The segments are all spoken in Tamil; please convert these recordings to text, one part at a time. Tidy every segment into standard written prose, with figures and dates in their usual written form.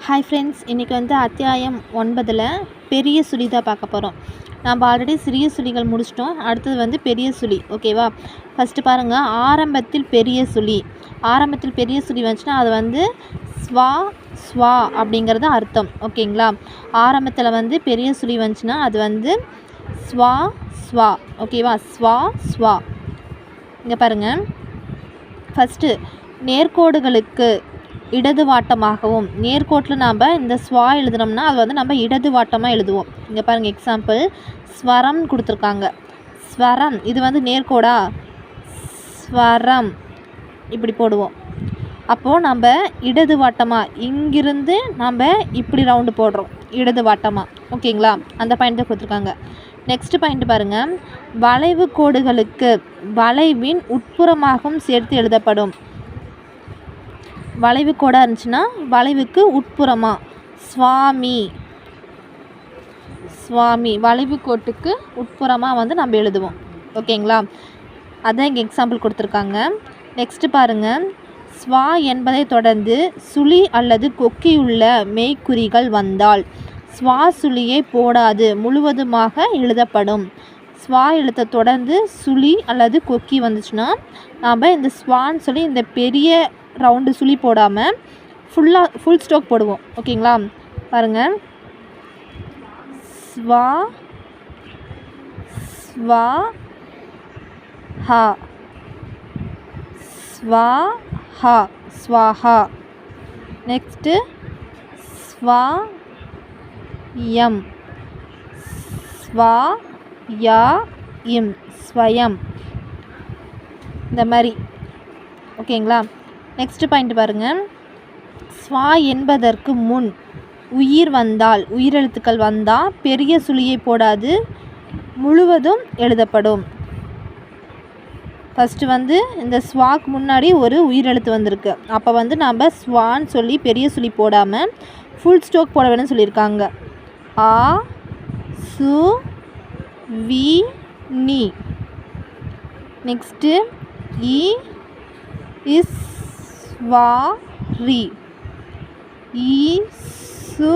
ஹாய் ஃப்ரெண்ட்ஸ், இன்றைக்கி வந்து அத்தியாயம் 9ல் பெரிய சுழி தான் பார்க்க போகிறோம். நம்ம ஆல்ரெடி சிறிய சுழிகள் முடிச்சிட்டோம். அடுத்தது வந்து பெரிய சுழி. ஓகேவா? ஃபஸ்ட்டு பாருங்கள், ஆரம்பத்தில் பெரிய சுழி. ஆரம்பத்தில் பெரிய சுழி வந்துச்சுன்னா அது வந்து ஸ்வா ஸ்வா அப்படிங்கிறது அர்த்தம். ஓகேங்களா? ஆரம்பத்தில் வந்து பெரிய சுழி வந்துச்சுன்னா அது வந்து ஸ்வா ஸ்வா. ஓகேவா? ஸ்வா ஸ்வா. இங்கே பாருங்கள், ஃபஸ்ட்டு நேர்கோடுகளுக்கு இடது வாட்டமாகவும், நேர்கோட்டில் நாம் இந்த ஸ்வா எழுதுனோம்னா அது வந்து நம்ம இடது வாட்டமாக எழுதுவோம். இங்கே பாருங்கள், எக்ஸாம்பிள் ஸ்வரம் கொடுத்துருக்காங்க. ஸ்வரம் இது வந்து நேர்கோடா, ஸ்வரம் இப்படி போடுவோம். அப்போது நம்ம இடது வாட்டமாக இங்கிருந்து நம்ம இப்படி ரவுண்டு போடுறோம், இடது வாட்டமாக. ஓகேங்களா? அந்த பாயிண்ட் கொடுத்துருக்காங்க. நெக்ஸ்ட் பாயிண்ட் பாருங்கள், வளைவு கோடுகளுக்கு வளைவின் உட்புறமாகவும் சேர்த்து எழுதப்படும். வளைவு கோடாக இருந்துச்சுன்னா வளைவுக்கு உட்புறமாக சுவாமி சுவாமி வளைவு கோட்டுக்கு உட்புறமாக வந்து நம்ம எழுதுவோம். ஓகேங்களா? அதான் இங்கே எக்ஸாம்பிள் கொடுத்துருக்காங்க. நெக்ஸ்ட்டு பாருங்கள், ஸ்வா என்பதை தொடர்ந்து சுழி அல்லது கொக்கியுள்ள மெய்க்குறிகள் வந்தால் ஸ்வா சுழியை போடாது முழுவதுமாக எழுதப்படும். ஸ்வா எழுத்தை தொடர்ந்து சுழி அல்லது கொக்கி வந்துச்சுன்னா நாம் இந்த ஸ்வான்னு சொல்லி இந்த பெரிய ரவுண்டு சுழி போடாமல் ஃபுல் ஸ்டோக் போடுவோம். ஓகேங்களா? பாருங்கள், ஸ்வா ஸ்வா ஹா, ஸ்வா ஹா, ஸ்வாஹா. நெக்ஸ்ட்டு ஸ்வா யம், ஸ்வா யா இம், ஸ்வயம். இந்த மாதிரி. ஓகேங்களா? நெக்ஸ்ட்டு பாயிண்ட் பாருங்கள், ஸ்வா என்பதற்கு முன் உயிர் வந்தால், உயிரெழுத்துக்கள் வந்தால் பெரிய சுழியை போடாது முழுவதும் எழுதப்படும். ஃபஸ்ட்டு வந்து இந்த ஸ்வாக்கு முன்னாடி ஒரு உயிரெழுத்து வந்திருக்கு. அப்போ வந்து நம்ம ஸ்வான்னு சொல்லி பெரிய சுழி போடாமல் ஃபுல் ஸ்டோக் போட வேணும்னு சொல்லியிருக்காங்க. ஆ சு வி நி. நெக்ஸ்ட்டு இ இஸ் வா ரி, ஈ சு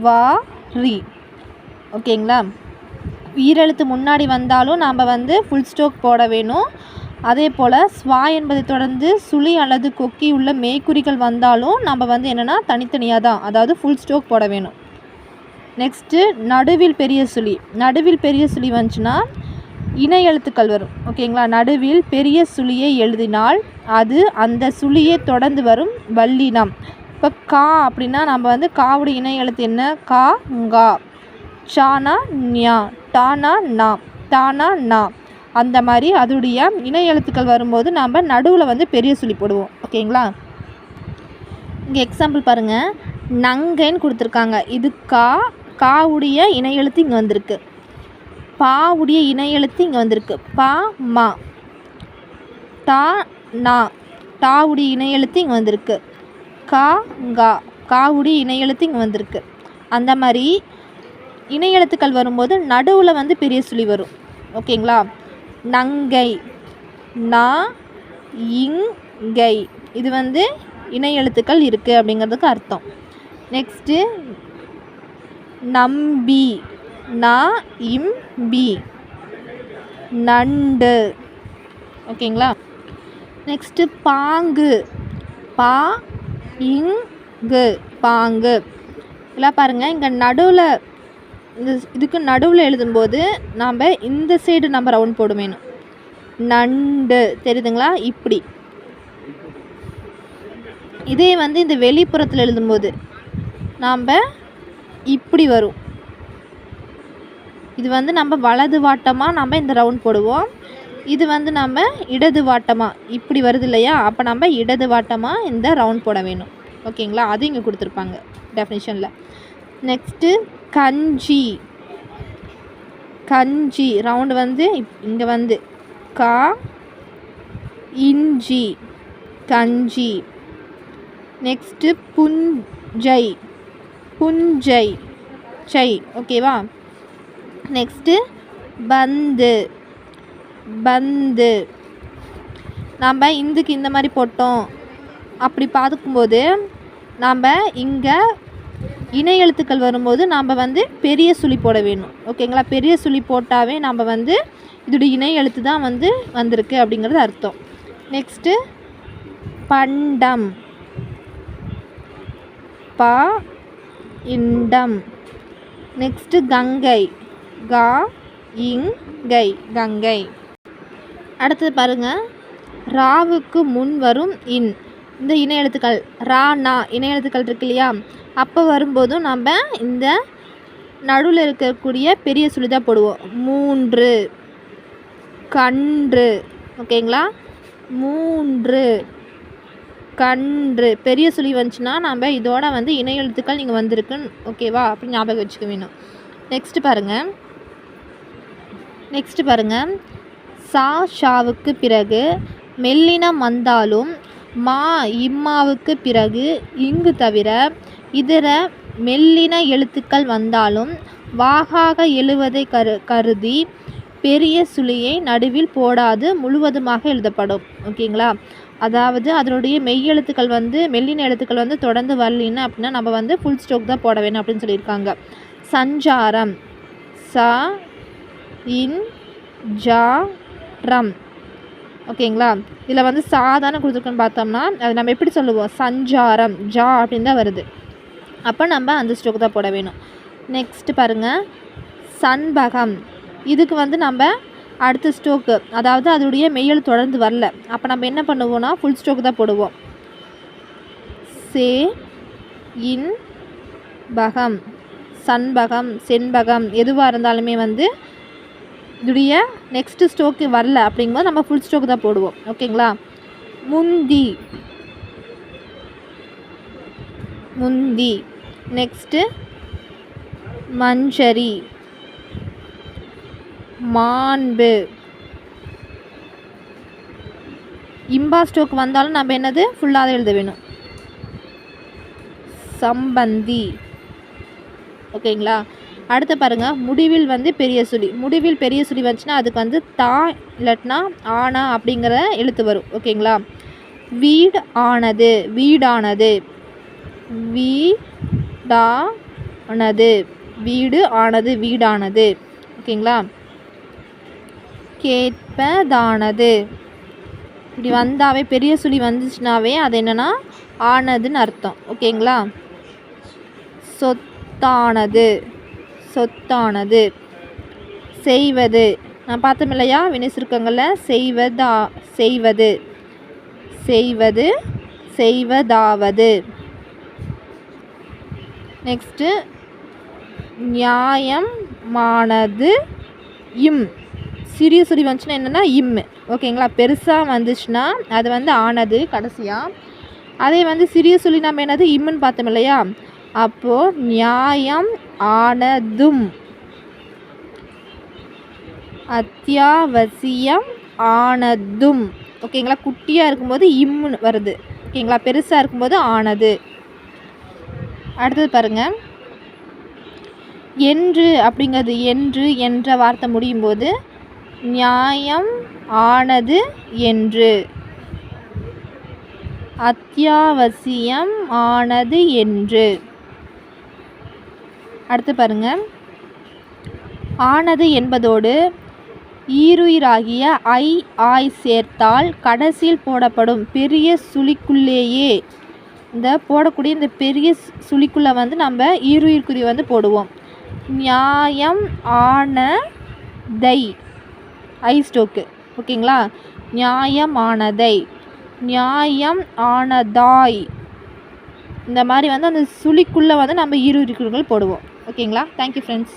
வா ரி. ஓகேங்களா? உயிரெழுத்து முன்னாடி வந்தாலும் நாம் வந்து ஃபுல் ஸ்டோக் போட வேணும். அதே போல் ஸ்வா என்பதை தொடர்ந்து சுழி அல்லது கொக்கி உள்ள மெய்க்குறிகள் வந்தாலும் நம்ம வந்து என்னென்னா தனித்தனியாக தான், அதாவது ஃபுல் ஸ்டோக் போட வேணும். நெக்ஸ்ட்டு நடுவில் பெரிய சுழி. நடுவில் பெரிய சுழி வந்துச்சுன்னா இணை எழுத்துக்கள் வரும். ஓகேங்களா? நடுவில் பெரிய சுழியை எழுதினால் அது அந்த சுழியை தொடர்ந்து வரும் வல்லினம். இப்போ கா அப்படின்னா நம்ம வந்து காவுடைய இணை எழுத்து என்ன? கா ngா, சானா ஞா, டானா நா, தானா நா. அந்த மாதிரி அதுடைய இணை எழுத்துக்கள் வரும்போது நம்ம நடுவில் வந்து பெரிய சுழி போடுவோம். ஓகேங்களா? இங்கே எக்ஸாம்பிள் பாருங்கள், நங்கைன்னு கொடுத்துருக்காங்க. இது கா, காவுடைய இணை எழுத்து இங்கே வந்திருக்கு. பாவுடைய இணை எழுத்து இங்கே வந்திருக்கு. பா மா. டா நா, டாவுடைய இணை எழுத்து இங்கே வந்திருக்கு. கா ngா, காவுடைய இணை எழுத்து இங்கே வந்திருக்கு. அந்த மாதிரி இணை எழுத்துக்கள் வரும்போது நடுவில் வந்து பெரிய சுழி வரும். ஓகேங்களா? நங்கை, நா இங்கை, இது வந்து இணை எழுத்துக்கள் இருக்குது அப்படிங்கிறதுக்கு அர்த்தம். நெக்ஸ்ட்டு நம்பி, நா இம் பி, நண்டு. ஓகேங்களா? நெக்ஸ்ட்டு பாங்கு, பா இங்கு, பாங்கு. இதெல்லாம் பாருங்கள், இங்கே நடுவில் இதுக்கு நடுவில் எழுதும்போது நாம் இந்த சைடு நம்ம ரவுண்ட் போட வேணும். நண்டு, தெரியுதுங்களா? இப்படி. இதே வந்து இந்த வெளிப்புறத்தில் எழுதும்போது நாம் இப்படி வரும். இது வந்து நம்ம வலது வாட்டமாக நம்ம இந்த ரவுண்ட் போடுவோம். இது வந்து நம்ம இடது வாட்டமாக இப்படி வருது இல்லையா? அப்போ நம்ம இடது வாட்டமாக இந்த ரவுண்ட் போட வேணும். ஓகேங்களா? அது இங்கே கொடுத்துருப்பாங்க டெஃபினிஷனில். நெக்ஸ்ட்டு கஞ்சி. கஞ்சி ரவுண்டு வந்து இங்கே வந்து கா இஞ்சி, கஞ்சி. நெக்ஸ்ட்டு புஞ்சை, புஞ்சை, சை. ஓகேவா? நெக்ஸ்ட்டு பந்து, பந்து. நாம் இந்துக்கு இந்த மாதிரி போட்டோம் அப்படி பார்க்கும்போது நாம் இங்கே இணை எழுத்துக்கள் வரும்போது நாம் வந்து பெரிய சுழி போட வேணும். ஓகேங்களா? பெரிய சுழி போட்டாவே நாம் வந்து இதோடைய இணை எழுத்து தான் வந்து வந்திருக்கு அப்படிங்கிறது அர்த்தம். நெக்ஸ்ட்டு பண்டம், ப இண்டம். நெக்ஸ்ட்டு கங்கை, கா இங்கை, கங்கை. அடுத்தது பாருங்கள், ராவுக்கு முன் வரும் இன். இந்த இணை எழுத்துக்கள் ரா நா இணை எழுத்துக்கள் இருக்கு இல்லையா, அப்போ வரும்போதும் நம்ம இந்த நடுவில் இருக்கக்கூடிய பெரிய சுழி தான் போடுவோம். 3 கன்று. ஓகேங்களா? 3 கன்று பெரிய சுழி வந்துச்சுன்னா நம்ம இதோட வந்து இணை எழுத்துக்கள் நீங்கள் வந்திருக்குன்னு ஓகேவா அப்படி ஞாபகம் வச்சுக்க வேணும். நெக்ஸ்ட்டு பாருங்கள், சா ஷாவுக்கு பிறகு மெல்லினம் வந்தாலும் மா இம்மாவுக்கு பிறகு இங்கு தவிர இதர மெல்லின எழுத்துக்கள் வந்தாலும் வாகாக எழுவதை கருதி பெரிய சுழியை நடுவில் போடாது முழுவதுமாக எழுதப்படும். ஓகேங்களா? அதாவது அதனுடைய மெய் எழுத்துக்கள் வந்து மெல்லின எழுத்துக்கள் வந்து தொடர்ந்து வரலின்னு அப்படின்னா நம்ம வந்து ஃபுல் ஸ்டாக் தான் போட வேணும் அப்படின்னு சொல்லியிருக்காங்க. சஞ்சாரம், ச இன் ஜா ரம். ஓகேங்களா? இதில் வந்து சாதாரண கொடுத்துருக்குன்னு பார்த்தோம்னா அது நம்ம எப்படி சொல்லுவோம், சஞ்சாரம், ஜா அப்படின்னு தான் வருது. அப்போ நம்ம அந்த ஸ்ட்ரோக் தான் போட வேணும். நெக்ஸ்ட்டு பாருங்கள், சண்பகம். இதுக்கு வந்து நம்ம அடுத்த ஸ்ட்ரோக்கு, அதாவது அதோடைய மெய்யல் தொடர்ந்து வரல, அப்போ நம்ம என்ன பண்ணுவோம்னா ஃபுல் ஸ்ட்ரோக் தான் போடுவோம். சே இன் பகம், சண்பகம், செண்பகம் எதுவாக இருந்தாலுமே வந்து இதுடைய நெக்ஸ்ட்டு ஸ்ட்ரோக்கு வரல அப்படிங்கும்போது நம்ம ஃபுல் ஸ்ட்ரோக் தான் போடுவோம். ஓகேங்களா? முந்தி, முந்தி. நெக்ஸ்ட்டு மஞ்சரி, மாண்பு. இம்பா ஸ்ட்ரோக் வந்தாலும் நம்ம என்னது ஃபுல்லாக எழுத வேணும். சம்பந்தி. ஓகேங்களா? அடுத்து பாருங்கள், முடிவில் வந்து பெரிய சுழி. முடிவில் பெரிய சுழி வந்துச்சுன்னா அதுக்கு வந்து தா இல்லாட்டினா ஆனா அப்படிங்கிற எழுத்து வரும். ஓகேங்களா? வீடு ஆனது, வீடானது, வீடானது, வீடு ஆனது, வீடானது. ஓகேங்களா? கேட்பதானது. இப்படி வந்தாவே பெரிய சுழி வந்துச்சுனாவே அது என்னென்னா ஆனதுன்னு அர்த்தம். ஓகேங்களா? சொத்தானது, சொத்தானது. செய்வது, நான் பார்த்தோம் இல்லையா வினை சுருக்கங்களில், செய்வதா, செய்வது, செய்வது, செய்வதாவது. நெக்ஸ்ட்டு நியாயமானது, இம். சிறிய சுழி வந்துச்சுன்னா என்னென்னா இம். ஓகேங்களா? பெருசாக வந்துச்சுன்னா அது வந்து ஆனது கடைசியாக. அதே வந்து சிறிய சுழி நம்ம என்னது இம்முன்னு பார்த்தோம் இல்லையா, அப்போது நியாயம் ஆனதும், அத்தியாவசியம் ஆனதும். ஓகேங்களா? குட்டியாக இருக்கும்போது இம்முன்னு வருது. ஓகேங்களா? பெருசாக இருக்கும்போது ஆனது. அடுத்தது பாருங்கள், என்று அப்படிங்கிறது, என்று என்ற வார்த்தை முடியும் போது நியாயம் ஆனது என்று, அத்தியாவசியம் ஆனது என்று. அடுத்து பாருங்கள், ஆனது என்பதோடு ஈருயிராகிய ஐ ஆய் சேர்த்தால் கடைசியில் போடப்படும் பெரிய சுழிக்குள்ளேயே இந்த போடக்கூடிய இந்த பெரிய சுழிக்குள்ளே வந்து நம்ம ஈருயிர்குறி வந்து போடுவோம். நியாயம் ஆனதை, ஐ ஸ்டோக்கு. ஓகேங்களா? நியாயமானதை, நியாயம் ஆனதாய். இந்த மாதிரி வந்து அந்த சுழிக்குள்ளே வந்து நம்ம ஈருயிர்குறிகள் போடுவோம். ஓகேங்களா? Thank you friends.